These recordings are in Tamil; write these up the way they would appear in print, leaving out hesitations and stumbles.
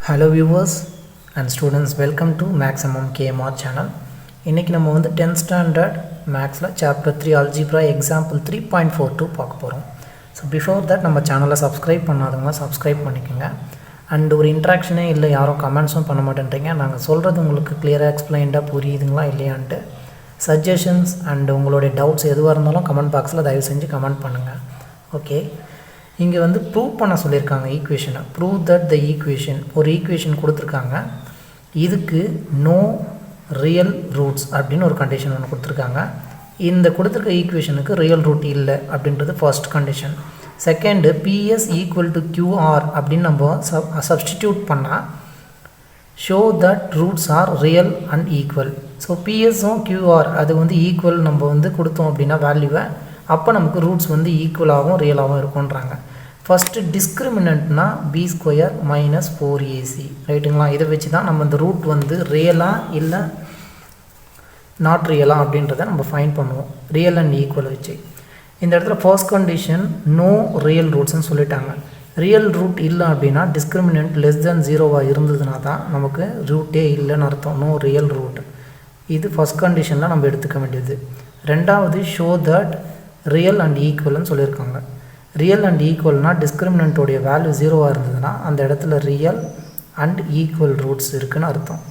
Hello viewers and students, welcome to Mathsmmkmr channel. இன்னைக்கு நம்ம வந்து 10th standard Mathsல chapter 3 algebra example 3.42 பார்க்க போறோம். So before that நம்ம சேனலை subscribe பண்ணாதவங்க subscribe பண்ணிக்கங்க. And ஒரு இன்டராக்ஷனே இல்லை, யாரும் கமெண்ட்ஸும் பண்ண மாட்டேன்றீங்க. நாங்கள் சொல்கிறது உங்களுக்கு கிளியராக எக்ஸ்பிளைன்டாக புரியுதுங்களா இல்லையான்ட்டு சஜஷன்ஸ் அண்ட் உங்களுடைய டவுட்ஸ் எதுவாக இருந்தாலும் கமெண்ட் பாக்ஸில் தயவு செஞ்சு கமெண்ட் பண்ணுங்கள். ஓகே, இங்கே வந்து ப்ரூவ் பண்ண சொல்லியிருக்காங்க ஈக்குவேஷனை. ப்ரூவ் தட் த ஈக்குவேஷன், ஒரு ஈக்குவேஷன் கொடுத்துருக்காங்க. இதுக்கு நோ ரியல் ரூட்ஸ் அப்படின்னு ஒரு கண்டிஷன் ஒன்று கொடுத்துருக்காங்க. இந்த கொடுத்துருக்க ஈக்குவேஷனுக்கு ரியல் ரூட் இல்லை அப்படின்றது first condition. Second, ps equal to qr அப்படின்னு நம்ம சப்ஸ்டிடியூட் பண்ணால் show that roots are real and equal. So பிஎஸ்ஸும் கியூஆர் அது வந்து ஈக்குவல் நம்ம வந்து கொடுத்தோம் அப்படின்னா வேல்யூவை, அப்போ நமக்கு ரூட்ஸ் வந்து ஈக்குவலாகவும் ரியலாகவும் இருக்குன்றாங்க. ஃபஸ்ட்டு டிஸ்கிரிமினன்ட்னா பி ஸ்கொயர் மைனஸ் 4ac ரைட்டுங்களா. இதை வச்சு தான் நம்ம இந்த ரூட் வந்து ரியலாக இல்லை நாட் ரியலா அப்படின்றத நம்ம ஃபைன் பண்ணுவோம் ரியல் அண்ட் ஈக்குவல் வச்சு. இந்த இடத்துல ஃபர்ஸ்ட் கண்டிஷன் நோ ரியல் ரூட்ஸ்ன்னு சொல்லிட்டாங்க. ரியல் ரூட் இல்லை அப்படின்னா டிஸ்கிரிமினன்ட் லெஸ் தென் 0வாக இருந்ததுனா தான் நமக்கு ரூட்டே இல்லைன்னு அர்த்தம், நோ ரியல் ரூட். இது ஃபர்ஸ்ட் கண்டிஷனில் நம்ம எடுத்துக்க வேண்டியது. ரெண்டாவது, ஷோ தட் ரியல் அண்ட் ஈக்குவல்னு சொல்லியிருக்காங்க. ரியல் அண்ட் ஈக்குவல்னால் டிஸ்கிரிமினன்ட்டோடைய வேல்யூ 0வாக இருந்ததுன்னா அந்த இடத்துல ரியல் அண்ட் ஈக்குவல் ரூட்ஸ் இருக்குதுன்னு அர்த்தம்.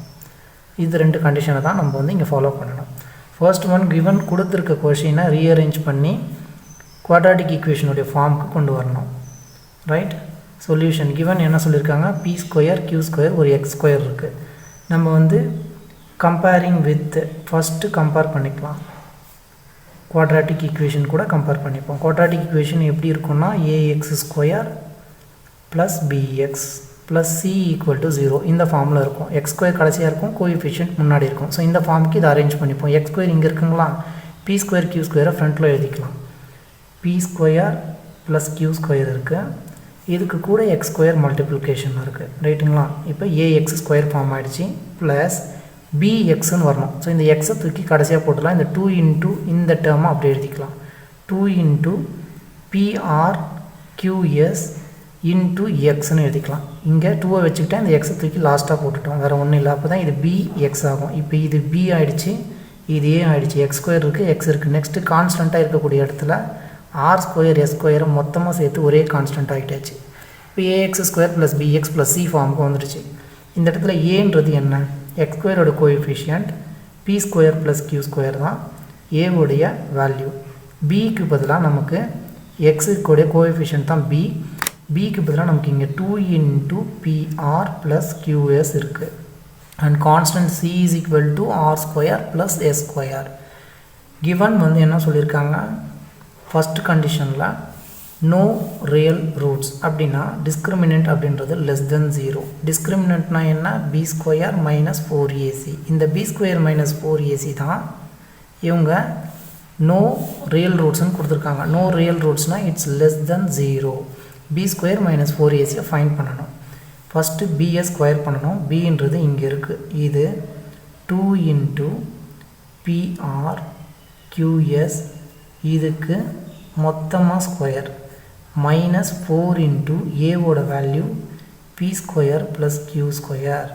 இது ரெண்டு கண்டிஷனை தான் நம்ம வந்து இங்கே ஃபாலோ பண்ணணும். ஃபர்ஸ்ட் ஒன், கிவன் கொடுத்துருக்க கொஷினை ரீஅரேஞ்ச் பண்ணி குவாட்ராட்டிக் ஈக்குவேஷனுடைய ஃபார்முக்கு கொண்டு வரணும். ரைட், சொல்யூஷன் கிவன் என்ன சொல்லியிருக்காங்க, பி ஸ்கொயர் கியூ ஸ்கொயர் ஒரு எக்ஸ் ஸ்கொயர் இருக்குது. நம்ம வந்து கம்பேரிங் வித் ஃபஸ்ட்டு கம்பேர் பண்ணிக்கலாம், குவாட்ராட்டிக் ஈக்குவேஷன் கூட கம்பேர் பண்ணிப்போம். குவாட்ராட்டிக் ஈக்குவேஷன் எப்படி இருக்குன்னா a x square plus px plus c equal to 0 இந்த ஃபார்மில் இருக்கும். எக்ஸ் ஸ்கொயர் கடைசியாக இருக்கும், கோஎஃபிஷியன்ட் முன்னாடி இருக்கும். ஸோ இந்த ஃபார்முக்கு இதை அரேஞ்ச் பண்ணிப்போம். எக்ஸ் ஸ்கொயர் இங்கே இருக்குங்களா, பி ஸ்கொயர் கியூ ஸ்கொயரை ஃப்ரண்ட்டில் எழுதிக்கலாம். P square plus q square இருக்குது, இதுக்கு கூட எக்ஸ் ஸ்கொயர் மல்டிப்ளிகேஷன் இருக்குது ரைட்டுங்களா. இப்போ ஏஎக்ஸ் ஸ்கொயர் ஃபார்ம் ஆகிடுச்சு ப்ளஸ் பிஎக்ஸ்ன்னு வரணும். ஸோ இந்த எக்ஸை தூக்கி கடைசியாக போட்டுலாம். இந்த 2 இன்ட்டு இந்த டேர்மை அப்படி எழுதிக்கலாம். 2 இன்ட்டு பிஆர் கியூஎஸ் இன்ட்டு எக்ஸ்ன்னு எழுதிக்கலாம். இங்கே 2வை வச்சுக்கிட்டேன், இந்த எக்ஸை தூக்கி லாஸ்ட்டாக போட்டுட்டோம், வேறு ஒன்றும் இல்லை. அப்போ தான் இது பிஎக்ஸ் ஆகும். இப்போ இது பி ஆகிடுச்சு, இது ஏ ஆகிடுச்சு. எக்ஸ் ஸ்கொயர் இருக்குது, எக்ஸ் இருக்குது. நெக்ஸ்ட்டு கான்ஸ்டண்ட்டாக இருக்கக்கூடிய இடத்துல ஆர் ஸ்கொயர் எஸ் ஸ்கொயரை மொத்தமாக சேர்த்து ஒரே கான்ஸ்டன்ட் ஆகிட்டாச்சு. இப்போ ax square plus px plus c ஃபார்முக்கு வந்துடுச்சு. இந்த இடத்துல ஏன்றது என்ன, எக்ஸ் ஸ்கொயரோட coefficient, b square plus q square தான் ஏவுடைய வேல்யூ. பிக்கு பதிலாக நமக்கு எக்ஸுக்குடைய கோஎஃபிஷியன்ட் தான் பி, பிக்கு பதிலாக நமக்கு இங்கே 2 இன்ட்டு பிஆர் ப்ளஸ் கியூஎஸ் இருக்குது. And constant c is equal to r square plus s square. Given வந்து என்ன சொல்லியிருக்காங்க, ஃபஸ்ட் கண்டிஷனில் நோ ரியல் ரூட்ஸ் அப்படின்னா டிஸ்கிரிமினன்ட் அப்படின்றது லெஸ் தென் 0. டிஸ்கிரிமினன்ட்னா என்ன, பி ஸ்கொயர் மைனஸ் 4ac. இந்த பி ஸ்கொயர் மைனஸ் 4ac தான் இவங்க நோ ரியல் ரூட்ஸ்ன்னு கொடுத்துருக்காங்க. நோ ரியல் ரூட்ஸ்னால் it's less than 0. B square minus 4ac find பண்ணணும். ஃபஸ்ட்டு பிஎஸ் ஸ்கொயர் பண்ணணும். பின்றது இங்கே இருக்குது, இது 2 இன்ட்டு பிஆர் கியூஎஸ், இதுக்கு மொத்தமாக ஸ்கொயர் மைனஸ் 4 இன்ட்டு ஏவோட value b square plus q square,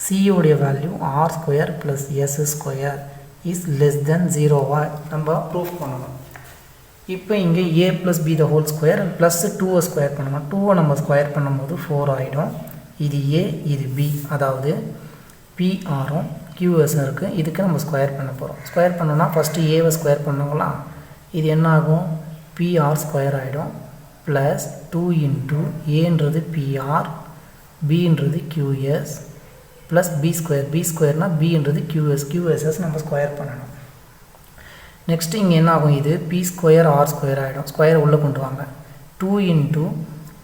சியோடைய value r square plus s square is less than 0வா நம்ம ப்ரூஃப் பண்ணணும். இப்போ இங்கே a plus b the whole square plus 2வை ஸ்கொயர் பண்ணணும். 2வை நம்ம ஸ்கொயர் பண்ணும்போது 4 ஆகிடும். இது ஏ, இது பி, அதாவது பிஆரும் கியூஎஸும் இருக்குது. இதுக்கு நம்ம ஸ்கொயர் பண்ண போகிறோம். ஸ்கொயர் பண்ணோன்னா ஃபஸ்ட்டு ஏவை ஸ்கொயர் பண்ணோங்களா, இது என்ன ஆகும், பிஆர் ஸ்கொயர் ஆகிடும் ப்ளஸ் 2 இன்ட்டு ஏன்றது பிஆர், பின்றது QS plus P square, P ஸ்கொயர்னால் பின்றது கியூஎஸ், கியூஎஸ்எஸ் நம்ம ஸ்கொயர் பண்ணணும். நெக்ஸ்ட்டு இங்கே என்ன ஆகும், இது பி ஸ்கொயர் ஆர் ஸ்கொயர் ஆகிடும். ஸ்கொயர் உள்ளே கொண்டு வாங்க. 2 இன்ட்டு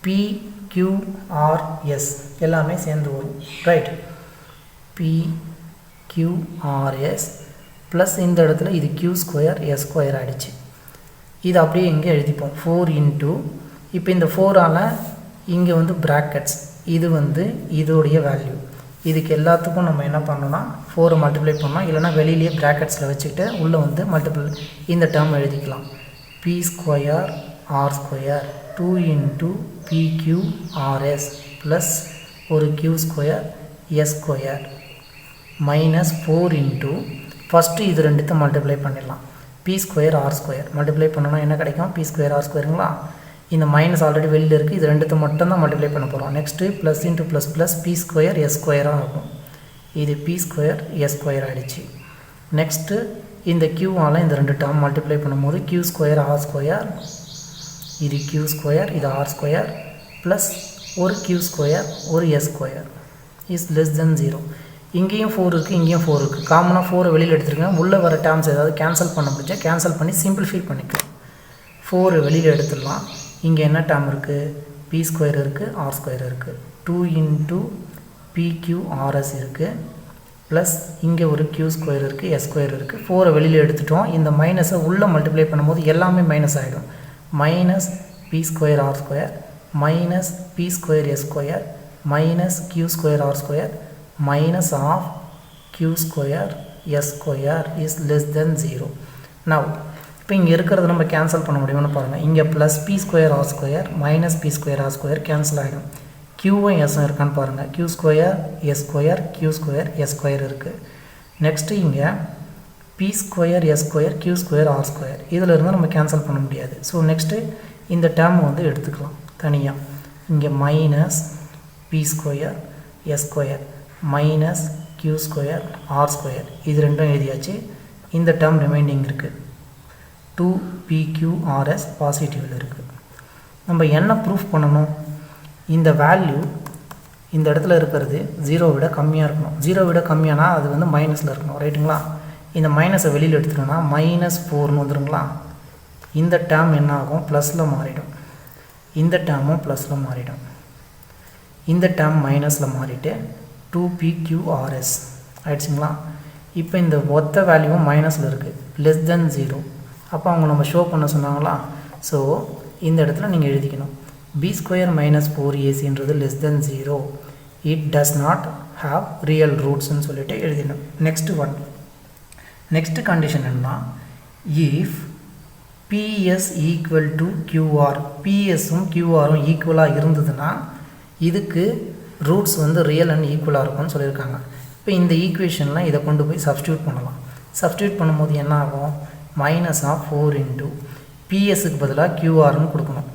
பி கியூஆர்எஸ் எல்லாமே சேர்ந்து வரும் ரைட். பி கியூஆர்எஸ் ப்ளஸ் இந்த இடத்துல இது கியூ ஸ்கொயர் எஸ் ஸ்கொயர் ஆகிடுச்சு. இது அப்படியே இங்கே எழுதிப்போம். 4 இன்ட்டு, இப்போ இந்த 4ஆல் இங்கே வந்து ப்ராக்கெட்ஸ், இது வந்து இதோடைய வேல்யூ. இதுக்கு எல்லாத்துக்கும் நம்ம என்ன பண்ணோன்னா 4 மல்டிப்ளை பண்ணோம், இல்லைனா வெளியிலேயே ப்ராக்கெட்ஸில் வச்சுக்கிட்டு உள்ளே வந்து மல்டிபிள் இந்த டேர்ம் எழுதிக்கலாம். P square R square 2 into p q r s plus ஒரு q square s square minus 4 into first இது ரெண்டுத்தை மல்டிப்ளை பண்ணிடலாம் p square r square multiply பண்ணோன்னா என்ன கிடைக்கும் p ஸ்கொயர் r ஸ்கொயருங்களா இந்த மைனஸ் ஆல்ரெடி வெளியில் இருக்குது இது ரெண்டுத்தை மட்டும்தான் மல்டிப்ளை பண்ண போகிறோம் next plus into plus p square s ஸ்கொயராக இருக்கும் இது p ஸ்கொயர் s ஸ்கொயர் ஆகிடுச்சு நெக்ஸ்ட்டு இந்த க்யூவால் இந்த ரெண்டு டேர்ம் மல்டிப்ளை பண்ணும்போது q ஸ்கொயர் r ஸ்கொயர் இது q ஸ்கொயர் இது r ஸ்கொயர் ப்ளஸ் ஒரு q ஸ்கொயர் ஒரு s square is less than 0 இங்கேயும் 4 இருக்குது இங்கேயும் 4 இருக்குது காமனாக 4 வெளியில் எடுத்துருக்கேன் உள்ளே வர டேர்ம்ஸ் ஏதாவது கேன்சல் பண்ண முடிஞ்சா கேன்சல் பண்ணி சிம்பிளிஃபை பண்ணிக்கலாம் 4 வெளியில் எடுத்துடலாம் இங்கே என்ன டேர்ம் இருக்குது p ஸ்கொயர் இருக்குது r ஸ்கொயர் இருக்குது 2 இன்ட்டு pqrs இருக்குது ப்ளஸ் இங்கே ஒரு q ஸ்கொயர் இருக்குது s ஸ்கொயர் இருக்குது 4 வெளியில் எடுத்துட்டோம் இந்த மைனஸை உள்ளே மல்டிப்ளை பண்ணும்போது எல்லாமே மைனஸ் ஆகிடும் minus p square r square minus p square s square minus q square r square minus of q square s square is less than 0 now இப்போ இங்கே இருக்கிறது நம்ம கேன்சல் பண்ண முடியும்னு பாருங்கள் இங்கே plus p square r square minus p square r square cancel ஆகிடும் க்யூவும் எஸ்ஸும் இருக்கான்னு பாருங்கள் q square s square q square s square இருக்குது நெக்ஸ்ட்டு இங்கே p square s square q square r square இதில் இருந்தால் நம்ம கேன்சல் பண்ண முடியாது ஸோ நெக்ஸ்ட்டு இந்த டேர்ம் வந்து எடுத்துக்கலாம் தனியாக இங்கே minus p square s square minus q square r square இது ரெண்டும் எழுதியாச்சு இந்த டேர்ம் ரிமைனிங் இருக்குது 2pqrs பாசிட்டிவில் இருக்குது நம்ம என்ன ப்ரூஃப் பண்ணணும் இந்த வேல்யூ இந்த இடத்துல இருக்கிறது 0 விட கம்மியாக இருக்கணும் 0 விட கம்மியானா அது வந்து மைனஸில் இருக்கணும் ரைட்டுங்களா இந்த மைனஸை வெளியில் எடுத்துட்டோம்னா மைனஸ் 4ன்னு வந்துடுங்களா இந்த டேர்ம் என்ன ஆகும் ப்ளஸில் மாறிடும் இந்த டேர்மும் ப்ளஸில் மாறிடும் இந்த டேர்ம் மைனஸில் மாறிட்டு 2pqrs ஆயிடுச்சுங்களா இப்போ இந்த ஒத்த வேல்யூவும் மைனஸில் இருக்குது லெஸ் தென் 0 அப்போ அவங்க நம்ம ஷோ பண்ண சொன்னாங்களா ஸோ இந்த இடத்துல நீங்கள் எழுதிக்கணும் b square minus 4ac less than 0 it does not have real ரூட்ஸ்ன்னு சொல்லிட்டு எழுதிடணும் நெக்ஸ்ட் கண்டிஷன் என்ன if ps equal to qr psம் qrம் ஈக்குவலாக இருந்ததுன்னா இதுக்கு ரூட்ஸ் வந்து ரியல் அண்ட் ஈக்குவலாக இருக்கும்னு சொல்லியிருக்காங்க இப்போ இந்த ஈக்குவேஷனில் இதை கொண்டு போய் சப்ஸ்டியூட் பண்ணலாம் சப்ஸ்டியூட் பண்ணும்போது என்ன ஆகும் மைனஸ் ஆஃப் 4 இன்ட்டு பிஎஸ்க்கு பதிலாக கியூஆர்னு கொடுக்கணும்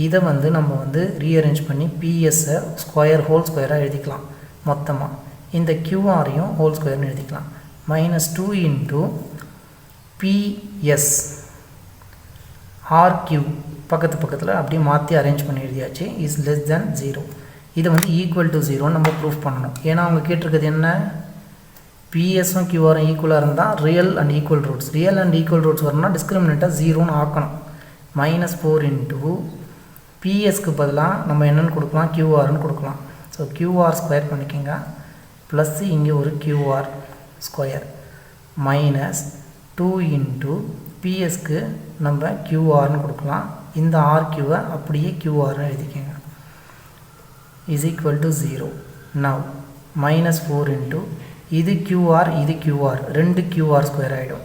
இதை வந்து நம்ம வந்து ரீஅரேஞ்ச் பண்ணி பிஎஸ்ஸை ஸ்கொயர் ஹோல் ஸ்கொயராக எழுதிக்கலாம் மொத்தமாக இந்த கியூஆரையும் ஹோல் ஸ்கொயர்னு எழுதிக்கலாம் மைனஸ் 2 இன்ட்டு பிஎஸ் ஆர்கியூ பக்கத்தில் அப்படியே மாற்றி அரேஞ்ச் பண்ணி எழுதியாச்சு இஸ் லெஸ் தென் 0 இதை வந்து ஈக்குவல் டு 0 நம்ம ப்ரூஃப் பண்ணணும் ஏன்னா அவங்க கேட்டிருக்கிறது என்ன பிஎஸும் கியூஆரும் ஈக்குவலாக இருந்தால் ரியல் அண்ட் ஈக்குவல் ரூட்ஸ் வரணும்னா டிஸ்கிரிமினேட்டாக 0ன்னு ஆக்கணும் மைனஸ் 4 இன்ட்டு பிஎஸ்க்கு பதிலாக நம்ம என்னென்னு கொடுக்கலாம் கியூஆர்னு கொடுக்கலாம் ஸோ கியூஆர் ஸ்கொயர் பண்ணிக்கோங்க ப்ளஸ் இங்கே ஒரு கியூஆர் ஸ்கொயர் மைனஸ் 2 இன்ட்டு பிஎஸ்க்கு நம்ம கியூஆர்னு கொடுக்கலாம் இந்த ஆர்கியூவை அப்படியே கியூஆர்னு எழுதிக்கோங்க is equal to 0 now minus 4 into இது QR இது QR ரெண்டு QR ஸ்கொயர் ஆகிடும்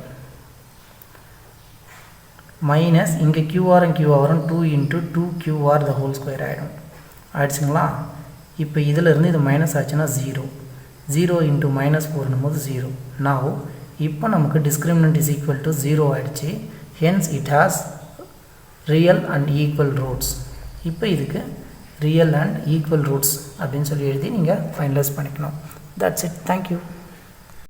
மைனஸ் இங்கே QR and QR வரும் 2 into 2QR the whole square ஆகிடும் ஆயிடுச்சுங்களா இப்போ இதிலிருந்து இது மைனஸ் ஆச்சுன்னா 0 into மைனஸ் 4 போது 0 now இப்போ நமக்கு discriminant is equal to 0 ஆயிடுச்சு hence it has real and equal roots இப்போ இதுக்கு ரியல் அண்ட் ஈக்குவல் ரூட்ஸ் அப்படின்னு சொல்லி எழுதி நீங்கள் ஃபைனலைஸ் பண்ணிக்கணும். That's it. தேங்க்யூ.